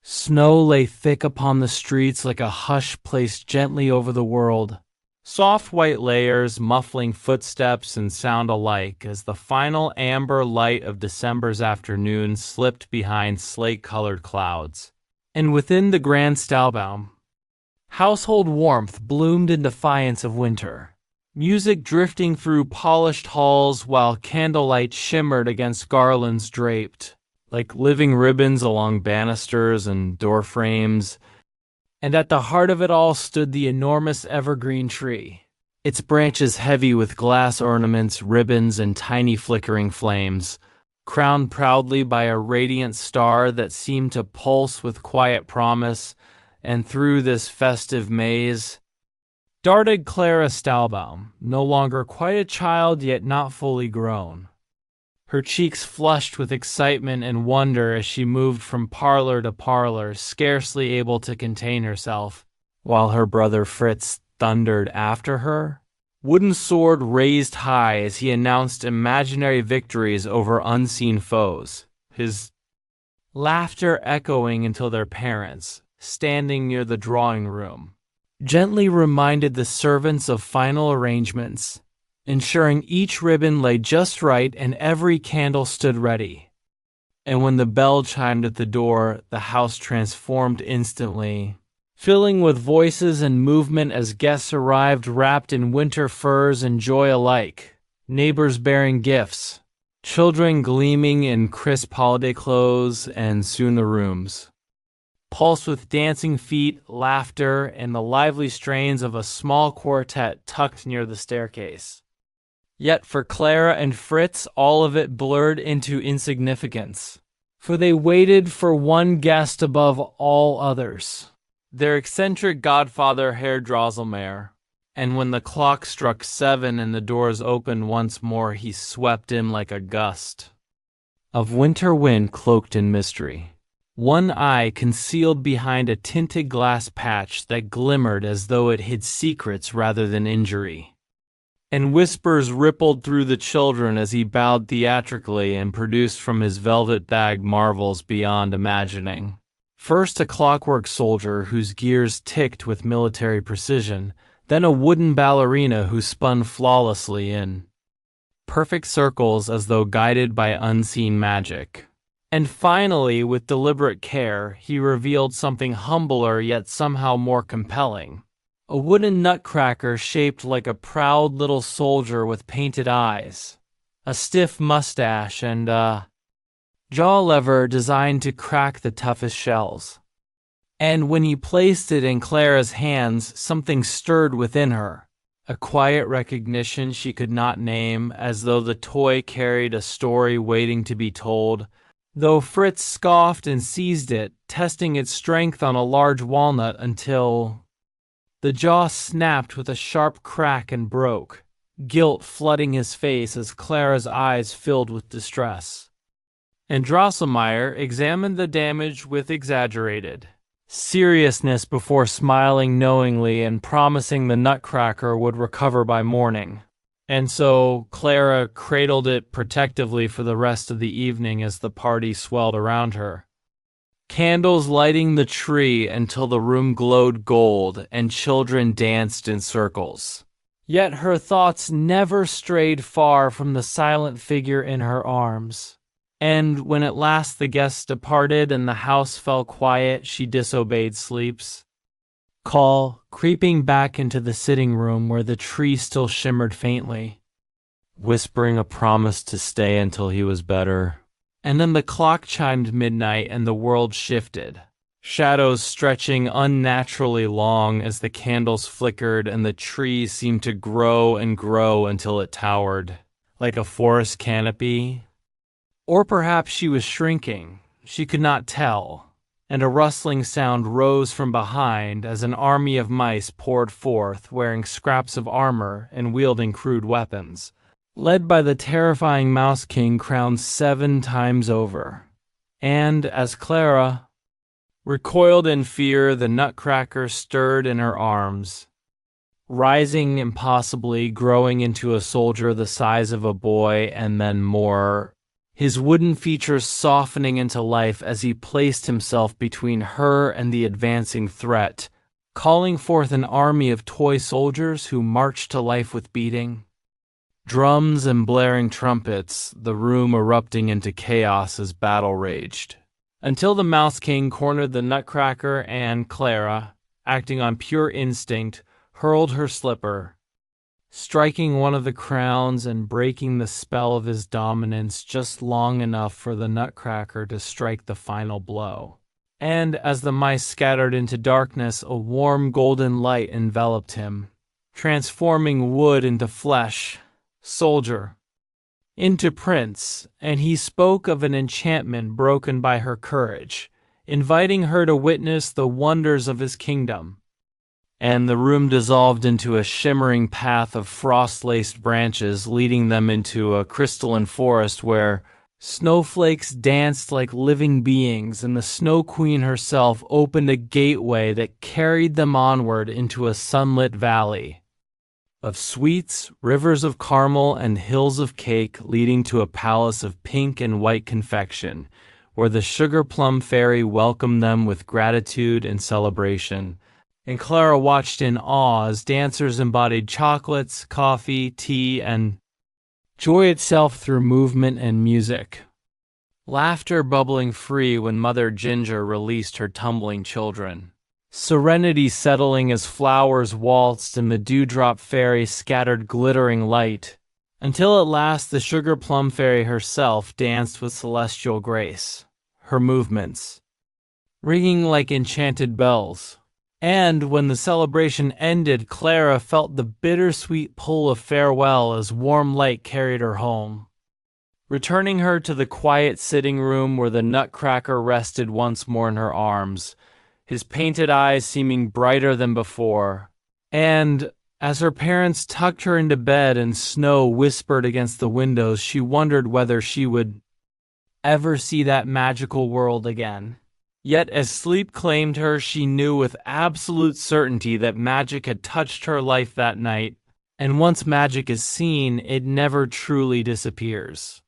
Snow lay thick upon the streets like a hush placed gently over the world. Soft white layers muffling footsteps and sound alike as the final amber light of December's afternoon slipped behind slate-colored clouds. And within the grand Stahlbaum, household warmth bloomed in defiance of winter. Music drifting through polished halls while candlelight shimmered against garlands draped, like living ribbons along banisters and door frames. And at the heart of it all stood the enormous evergreen tree, its branches heavy with glass ornaments, ribbons, and tiny flickering flames, crowned proudly by a radiant star that seemed to pulse with quiet promise. And through this festive maze darted Clara Stahlbaum, no longer quite a child yet not fully grown. Her cheeks flushed with excitement and wonder as she moved from parlor to parlor, scarcely able to contain herself, while her brother Fritz thundered after her, wooden sword raised high as he announced imaginary victories over unseen foes, his laughter echoing until their parents, standing near the drawing room, gently reminded the servants of final arrangements, ensuring each ribbon lay just right and every candle stood ready. And when the bell chimed at the door, the house transformed instantly, filling with voices and movement as guests arrived wrapped in winter furs and joy alike, neighbors bearing gifts, children gleaming in crisp holiday clothes, and soon the rooms pulsed with dancing feet, laughter, and the lively strains of a small quartet tucked near the staircase. Yet for Clara and Fritz, all of it blurred into insignificance, for they waited for one guest above all others, their eccentric godfather Herr Drosselmeyer. And when the clock struck 7 and the doors opened once more, he swept in like a gust of winter wind cloaked in mystery, one eye concealed behind a tinted glass patch that glimmered as though it hid secrets rather than injury. And whispers rippled through the children as he bowed theatrically and produced from his velvet bag marvels beyond imagining. First a clockwork soldier whose gears ticked with military precision, then a wooden ballerina who spun flawlessly in perfect circles as though guided by unseen magic. And finally, with deliberate care, he revealed something humbler yet somehow more compelling. A wooden nutcracker shaped like a proud little soldier with painted eyes, a stiff mustache, and a jaw lever designed to crack the toughest shells. And when he placed it in Clara's hands, something stirred within her, a quiet recognition she could not name, as though the toy carried a story waiting to be told. Though Fritz scoffed and seized it, testing its strength on a large walnut until the jaw snapped with a sharp crack and broke, guilt flooding his face as Clara's eyes filled with distress. And Drosselmeyer examined the damage with exaggerated seriousness before smiling knowingly and promising the Nutcracker would recover by morning. And so Clara cradled it protectively for the rest of the evening as the party swelled around her, candles lighting the tree until the room glowed gold and children danced in circles. Yet her thoughts never strayed far from the silent figure in her arms. And when at last the guests departed and the house fell quiet, she disobeyed sleep's call, creeping back into the sitting room where the tree still shimmered faintly, whispering a promise to stay until he was better. And then the clock chimed midnight and the world shifted, shadows stretching unnaturally long as the candles flickered and the tree seemed to grow and grow until it towered, like a forest canopy. Or perhaps she was shrinking, she could not tell. And a rustling sound rose from behind as an army of mice poured forth, wearing scraps of armor and wielding crude weapons, led by the terrifying Mouse King crowned 7 times over. And as Clara recoiled in fear, the Nutcracker stirred in her arms, rising impossibly, growing into a soldier the size of a boy, and then more his wooden features softening into life as he placed himself between her and the advancing threat, calling forth an army of toy soldiers who marched to life with beating drums and blaring trumpets, the room erupting into chaos as battle raged. Until the Mouse King cornered the Nutcracker and Clara, acting on pure instinct, hurled her slipper, striking one of the crowns and breaking the spell of his dominance just long enough for the Nutcracker to strike the final blow. And as the mice scattered into darkness, a warm golden light enveloped him, transforming wood into flesh, soldier into prince, and he spoke of an enchantment broken by her courage, inviting her to witness the wonders of his kingdom. And the room dissolved into a shimmering path of frost-laced branches, leading them into a crystalline forest where snowflakes danced like living beings, and the Snow Queen herself opened a gateway that carried them onward into a sunlit valley of sweets, rivers of caramel, and hills of cake, leading to a palace of pink and white confection, where the sugar plum fairy welcomed them with gratitude and celebration. And Clara watched in awe as dancers embodied chocolates, coffee, tea, and joy itself through movement and music. Laughter bubbling free when Mother Ginger released her tumbling children. Serenity settling as flowers waltzed and the dewdrop fairy scattered glittering light, until at last the sugar plum fairy herself danced with celestial grace, her movements ringing like enchanted bells. And when the celebration ended, Clara felt the bittersweet pull of farewell as warm light carried her home, returning her to the quiet sitting room where the Nutcracker rested once more in her arms, his painted eyes seeming brighter than before. And as her parents tucked her into bed and snow whispered against the windows, she wondered whether she would ever see that magical world again. Yet as sleep claimed her, she knew with absolute certainty that magic had touched her life that night, and once magic is seen, it never truly disappears.